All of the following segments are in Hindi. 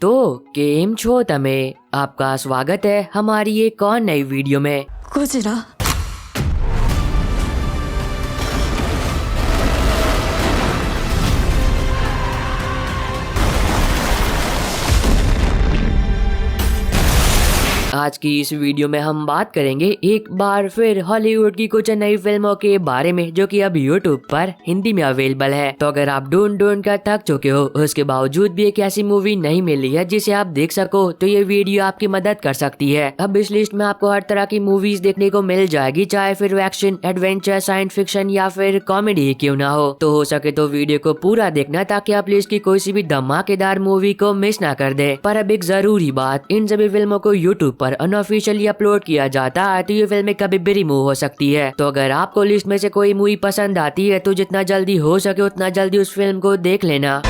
तो केम छो तमे आपका स्वागत है हमारी एक और नई वीडियो में। गोजिरा आज की इस वीडियो में हम बात करेंगे एक बार फिर हॉलीवुड की कुछ नई फिल्मों के बारे में जो कि अब यूट्यूब पर हिंदी में अवेलेबल है। तो अगर आप ढूंढ कर थक चुके हो, उसके बावजूद भी एक ऐसी मूवी नहीं मिली है जिसे आप देख सको, तो ये वीडियो आपकी मदद कर सकती है। अब इस लिस्ट में आपको हर तरह की मूवीज देखने को मिल जाएगी, चाहे फिर एक्शन, एडवेंचर, साइंस फिक्शन या फिर कॉमेडी क्यों ना हो। तो हो सके तो वीडियो को पूरा देखना ताकि आप लिस्ट की कोई सी भी धमाकेदार मूवी को मिस ना कर दे। पर अब एक जरूरी बात, इन सभी फिल्मों को यूट्यूब पर अनऑफिशियली अपलोड किया जाता है, तो ये फिल्में कभी भी रिमूव हो सकती है। तो अगर आपको लिस्ट में से कोई मूवी पसंद आती है तो जितना जल्दी हो सके उतना जल्दी उस फिल्म को देख लेना।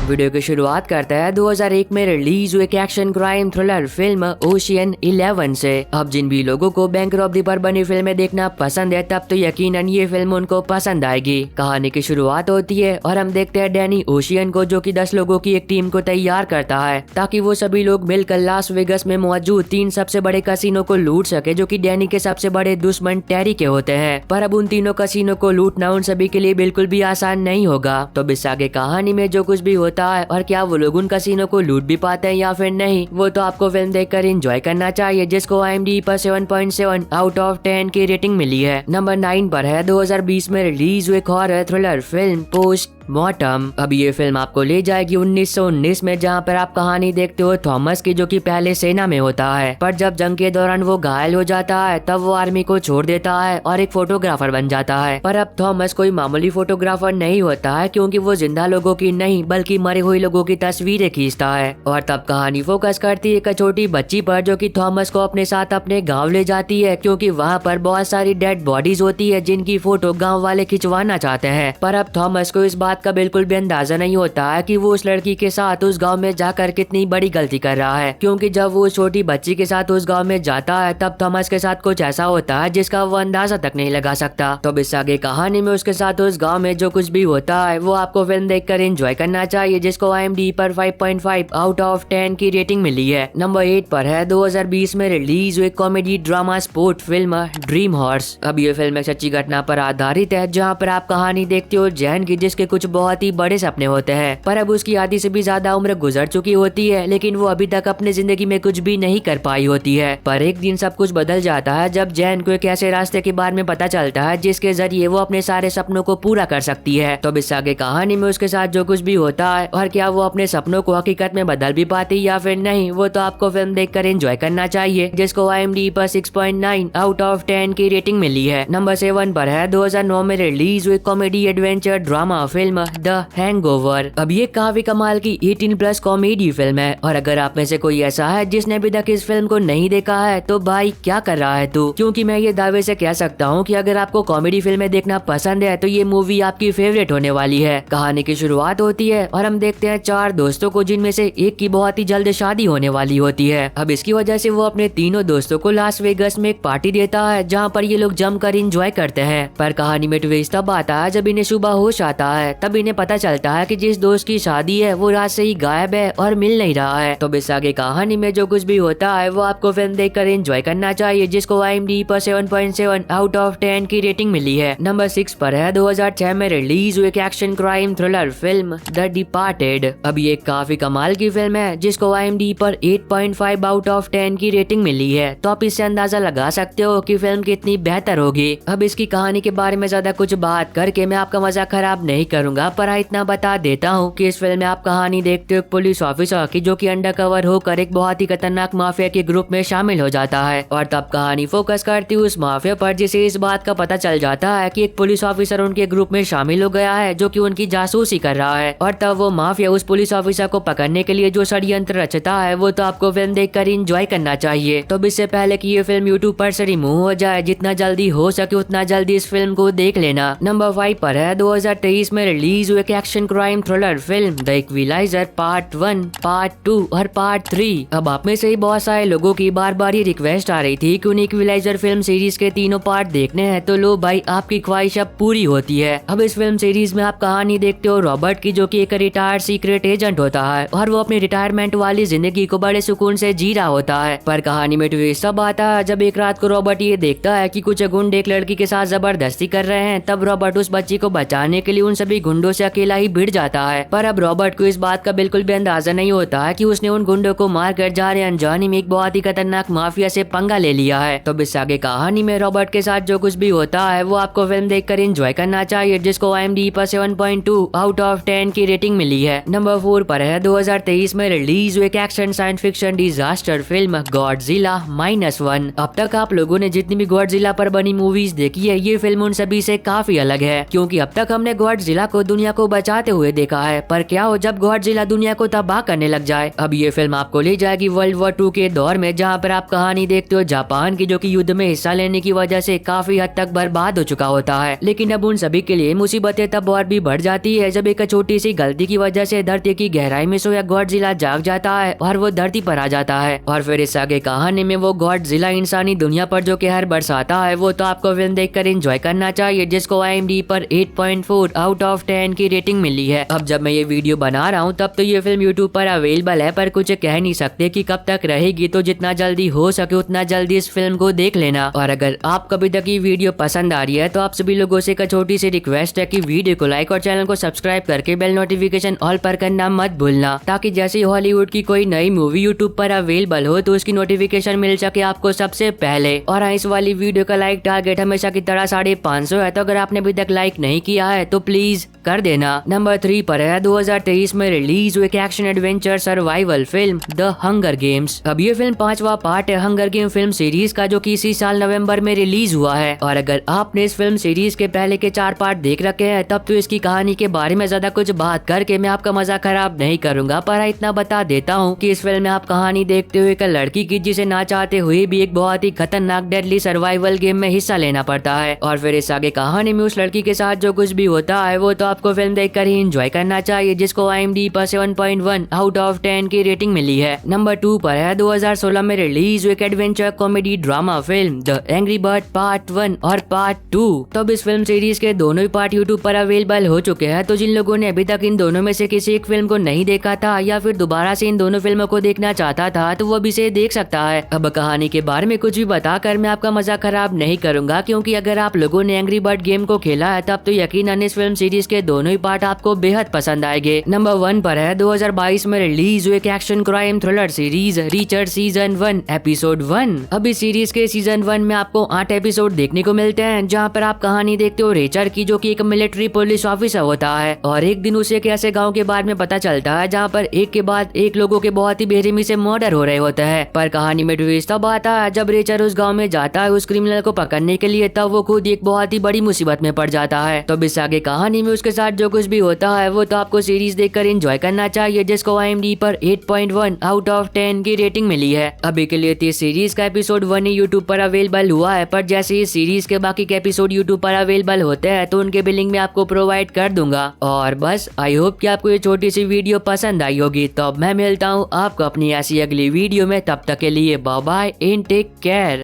वीडियो की शुरुआत करता है 2001 में रिलीज हुए action crime thriller film ocean 11 से। अब जिन भी लोगों को बैंक रॉबरी पर बनी फिल्में देखना पसंद है, तब तो यकीनन ये फिल्म उनको पसंद आएगी। कहानी की शुरुआत होती है और हम देखते हैं डैनी ओशियन को, जो कि 10 लोगों की एक टीम को तैयार करता है ताकि वो सभी लोग मिलकर लास वेगस में मौजूद 3 सबसे बड़े कसिनो को लूट सके, जो कि डैनी के सबसे बड़े दुश्मन टेरी के होते हैं। पर अब उन तीनों कसिनो को लूटना उन सभी के लिए बिल्कुल भी आसान नहीं होगा। तो इस आगे कहानी में जो कुछ भी होता है और क्या वो लोग उन कसिनो को लूट भी पाते हैं या फिर नहीं, वो तो आपको फिल्म देखकर एंजॉय करना चाहिए, जिसको IMDb पर 7.7 आउट ऑफ 10 की रेटिंग मिली है। नंबर 9 पर है 2020 में रिलीज हुए horror thriller film post mortem. अब ये फिल्म आपको ले जाएगी 1919 में, जहाँ पर आप कहानी देखते हो थॉमस की, जो कि पहले सेना में होता है, पर जब जंग के दौरान वो घायल हो जाता है तब वो आर्मी को छोड़ देता है और एक फोटोग्राफर बन जाता है। पर अब थॉमस कोई मामूली फोटोग्राफर नहीं होता है, क्योंकि वो जिंदा लोगों की नहीं बल्कि मरे हुए लोगों की तस्वीरें खींचता है। और तब कहानी फोकस करती है एक छोटी बच्ची पर, जो कि थॉमस को अपने साथ अपने गाँव ले जाती है, क्योंकि वहाँ पर बहुत सारी डेड बॉडीज होती है जिनकी फोटो गाँव वाले खिंचवाना चाहते हैं। पर अब थॉमस को इस बात का बिल्कुल भी अंदाजा नहीं होता है कि वो उस लड़की के साथ उस गांव में जाकर कितनी बड़ी गलती कर रहा है, क्योंकि जब वो छोटी बच्ची के साथ उस गांव में जाता है तब थॉमस के साथ कुछ ऐसा होता है जिसका वो अंदाजा तक नहीं लगा सकता। तो इस आगे कहानी में उसके साथ उस गांव में जो कुछ भी होता है वो आपको फिल्म देखकर एंजॉय करना चाहिए, जिसको IMDb पर 5.5 आउट ऑफ 10 की रेटिंग मिली है। नंबर 8 पर है 2020 में रिलीज हुई comedy drama sport film dream horse. अब ये फिल्म एक सच्ची घटना पर आधारित है, जहाँ पर आप कहानी देखते हो जैन की, जिसके कुछ बहुत ही बड़े सपने होते हैं, पर अब उसकी आधी से भी ज्यादा उम्र गुजर चुकी होती है, लेकिन वो अभी तक अपने जिंदगी में कुछ भी नहीं कर पाई होती है। पर एक दिन सब कुछ बदल जाता है जब जैन को एक ऐसे रास्ते के बारे में पता चलता है जिसके जरिए वो अपने सारे सपनों को पूरा कर सकती है। तो इस आगे कहानी में उसके साथ जो कुछ भी होता है और क्या वो अपने सपनों को हकीकत में बदल भी पाती या फिर नहीं, वो तो आपको फिल्म देखकर एंजॉय करना चाहिए, जिसको IMDb पर 6.9 आउट ऑफ 10 की रेटिंग मिली है। नंबर 7 पर है 2009 में रिलीज हुई comedy adventure drama film the hangover. अब ये काफी कमाल की 18+ कॉमेडी फिल्म है, और अगर आप में से कोई ऐसा है जिसने अभी तक इस फिल्म को नहीं देखा है तो भाई क्या कर रहा है तू, क्योंकि मैं ये दावे से कह सकता हूँ कि अगर आपको कॉमेडी फिल्में देखना पसंद है तो ये मूवी आपकी फेवरेट होने वाली है। कहानी की शुरुआत होती है और हम देखते हैं 4 दोस्तों को, जिनमें से एक की बहुत ही जल्द शादी होने वाली होती है। अब इसकी वजह से वो अपने तीनों दोस्तों को लास वेगस में एक पार्टी देता है, जहाँ पर ये लोग जमकर एंजॉय करते हैं। पर कहानी में ट्विस्ट तब आता है जब इन्हें सुबह होश आता है, तब इन्हें पता चलता है कि जिस दोस्त की शादी है वो रात से ही गायब है और मिल नहीं रहा है। तो इस आगे कहानी में जो कुछ भी होता है वो आपको फिल्म देखकर एंजॉय करना चाहिए, जिसको IMDb पर 7.7 आउट ऑफ 10 की रेटिंग मिली है। नंबर 6 पर है 2006 में रिलीज हुई action crime thriller film the departed. अब ये काफी कमाल की फिल्म है, जिसको IMDb पर 8.5 आउट ऑफ 10 की रेटिंग मिली है। तो आप इससे अंदाजा लगा सकते हो कि फिल्म कितनी बेहतर होगी। अब इसकी कहानी के बारे में ज्यादा कुछ बात करके मैं आपका मजा खराब नहीं करूंगा, पर इतना बता देता हूँ कि इस फिल्म में आप कहानी देखते हो पुलिस ऑफिसर की, जो कि अंडरकवर होकर एक बहुत ही खतरनाक माफिया के ग्रुप में शामिल हो जाता है। और तब कहानी फोकस करती है उस माफिया पर, जिसे इस बात का पता चल जाता है कि एक पुलिस ऑफिसर उनके ग्रुप में शामिल हो गया है, जो कि उनकी जासूसी कर रहा है। और तब वो माफिया उस पुलिस ऑफिसर को पकड़ने के लिए जो षड्यंत्र रचता है, वो तो आपको फिल्म देखकर एंजॉय करना चाहिए। तो इससे पहले कि ये फिल्म यूट्यूब पर से रिमूव हो जाए, जितना जल्दी हो सके उतना जल्दी इस फिल्म को देख लेना। नंबर 5 पर है 2023 में रिलीज हुई एक action crime thriller film the equaliser part 1, part 2 और पार्ट 3। अब आप में से ही बहुत सारे लोगों की बार बार ये रिक्वेस्ट आ रही थी कि उन्हें इक्विलाइजर फिल्म सीरीज के तीनों पार्ट देखने हैं, तो लो भाई आपकी ख्वाहिश अब पूरी होती है। अब इस फिल्म सीरीज में आप कहानी देखते हो रॉबर्ट की, जो कि एक रिटायर्ड सीक्रेट एजेंट होता है और वो अपनी रिटायरमेंट वाली जिंदगी को बड़े सुकून से जी रहा होता है। पर कहानी में ट्विस्ट तब आता है जब एक रात को रॉबर्ट ये देखता है कि कुछ गुंडे एक लड़की के साथ जबरदस्ती कर रहे हैं। तब रॉबर्ट उस बच्ची को बचाने के लिए उन सभी गुंडों से अकेला ही भिड़ जाता है। पर अब रॉबर्ट को इस बात का बिल्कुल भी अंदाजा नहीं होता है कि उसने उन गुंडों को मारकर जाने अनजाने में एक बहुत ही खतरनाक माफिया से पंगा ले लिया है। तो इस आगे कहानी में रॉबर्ट के साथ जो कुछ भी होता है वो आपको फिल्म देखकर एंजॉय करना चाहिए, जिसको IMDb पर 7.2 आउट ऑफ 10 की रेटिंग मिली है। नंबर 4 पर है 2023 में रिलीज हुई एक action science fiction disaster film Godzilla -1। अब तक आप लोगों ने जितनी भी गॉडजिला पर बनी मूवीज देखी है, ये फिल्म उन सभी से काफी अलग है, क्योंकि अब तक हमने गॉडजिला को दुनिया को बचाते हुए देखा है। पर क्या हो जब गॉडजिला दुनिया को तबाह करने लग जाए। अब ये फिल्म आपको ले जाएगी वर्ल्ड वॉर 2 के दौर में, जहाँ पर आप कहानी देखते हो जापान की, जो कि युद्ध में हिस्सा लेने की वजह से काफी हद तक बर्बाद हो चुका होता है। लेकिन अब उन सभी के लिए मुसीबतें तब और भी बढ़ जाती है जब एक छोटी सी गलती की वजह से धरती की गहराई में सोया गॉडजिला जाग जाता है और वो धरती पर आ जाता है। और फिर इस आगे कहानी में वो गॉडजिला इंसानी दुनिया पर जो कहर बरसाता है, वो तो आपको फिल्म देखकर एंजॉय करना चाहिए, जिसको IMDb पर 8.4 आउट ऑफ 10 की रेटिंग मिली है। अब जब मैं ये वीडियो बना रहा हूँ तब तो ये फिल्म YouTube पर अवेलेबल है, पर कुछ कह नहीं सकते कि कब तक रहेगी, तो जितना जल्दी हो सके उतना जल्दी इस फिल्म को देख लेना। और अगर आपको अभी तक ये वीडियो पसंद आ रही है तो आप सभी लोगों से एक छोटी सी रिक्वेस्ट है कि वीडियो को लाइक और चैनल को सब्सक्राइब करके बेल नोटिफिकेशन ऑल पर करना मत भूलना, ताकि जैसे हॉलीवुड की कोई नई मूवी YouTube पर अवेलेबल हो तो उसकी नोटिफिकेशन मिल सके आपको सबसे पहले। और इस वाली वीडियो का लाइक टारगेट हमेशा की तरह 550 है, तो अगर आपने अभी तक लाइक नहीं किया है तो प्लीज कर देना। नंबर 3 पर है 2023 में रिलीज हुई एक action adventure survival film the hunger games. अब ये फिल्म 5वां पार्ट है हंगर गेम फिल्म सीरीज का, जो कि इसी साल नवंबर में रिलीज हुआ है। और अगर आपने इस फिल्म सीरीज के पहले के 4 पार्ट देख रखे हैं तब तो इसकी कहानी के बारे में ज्यादा कुछ बात करके मैं आपका मजा खराब नहीं करूंगा, पर इतना बता देता हूँ कि इस फिल्म में आप कहानी देखते हुए एक लड़की की, जिसे ना चाहते हुए भी एक बहुत ही खतरनाक डेडली सर्वाइवल गेम में हिस्सा लेना पड़ता है। और फिर इस आगे कहानी में उस लड़की के साथ जो कुछ भी होता है वो तो आपको फिल्म देखकर ही एंजॉय करना चाहिए, जिसको IMDb पर 7.1 आउट ऑफ 10 की रेटिंग मिली है। नंबर 2 पर है 2016 में रिलीज हुई एक adventure comedy drama film the angry bird part 1 और पार्ट 2। तो अब इस फिल्म सीरीज के दोनों ही पार्ट YouTube पर अवेलेबल हो चुके हैं, तो जिन लोगों ने अभी तक इन दोनों में से किसी एक फिल्म को नहीं देखा था या फिर दोबारा से इन दोनों फिल्मों को देखना चाहता था तो वो भी इसे देख सकता है। अब कहानी के बारे में कुछ भी बताकर मैं आपका मजा खराब नहीं करूंगा, क्योंकि अगर आप लोगों ने एंग्री बर्ड गेम को खेला है तब तो यकीनन इस फिल्म सीरीज के दोनों ही पार्ट आपको बेहद पसंद आएंगे। नंबर 1 पर है 2022 में रिलीज हुई एक action crime thriller series richer season 1 episode 1। अब इस सीरीज के सीजन 1 में आपको 8 एपिसोड देखने को मिलते हैं, जहाँ पर आप कहानी देखते हो रेचर की, जो कि एक मिलिट्री पुलिस ऑफिसर होता है। और एक दिन उसे एक ऐसे गाँव के बारे में पता चलता है जहाँ पर एक के बाद एक लोगों के बहुत ही बेरहमी से मर्डर हो रहे होते हैं। पर कहानी में ट्विस्ट तब आता है जब रेचर उस गांव में जाता है उस क्रिमिनल को पकड़ने के लिए, तब वो खुद एक बहुत ही बड़ी मुसीबत में पड़ जाता है। तो इस आगे कहानी में उसके साथ जो कुछ भी होता है वो तो आपको सीरीज देखकर एंजॉय करना चाहिए, जिसको IMDb पर 8.1 आउट ऑफ 10 की रेटिंग मिली है। अभी के लिए तो इस सीरीज का एपिसोड 1 ही YouTube पर अवेलेबल हुआ है, पर जैसे इस सीरीज के बाकी के एपिसोड YouTube पर अवेलेबल होते हैं तो उनके भी लिंक में आपको प्रोवाइड कर दूंगा। और बस आई होप कि आपको ये छोटी सी वीडियो पसंद आई होगी। तो अब मैं मिलता हूँ आपको अपनी ऐसी अगली वीडियो में, तब तक के लिए bye bye and take care.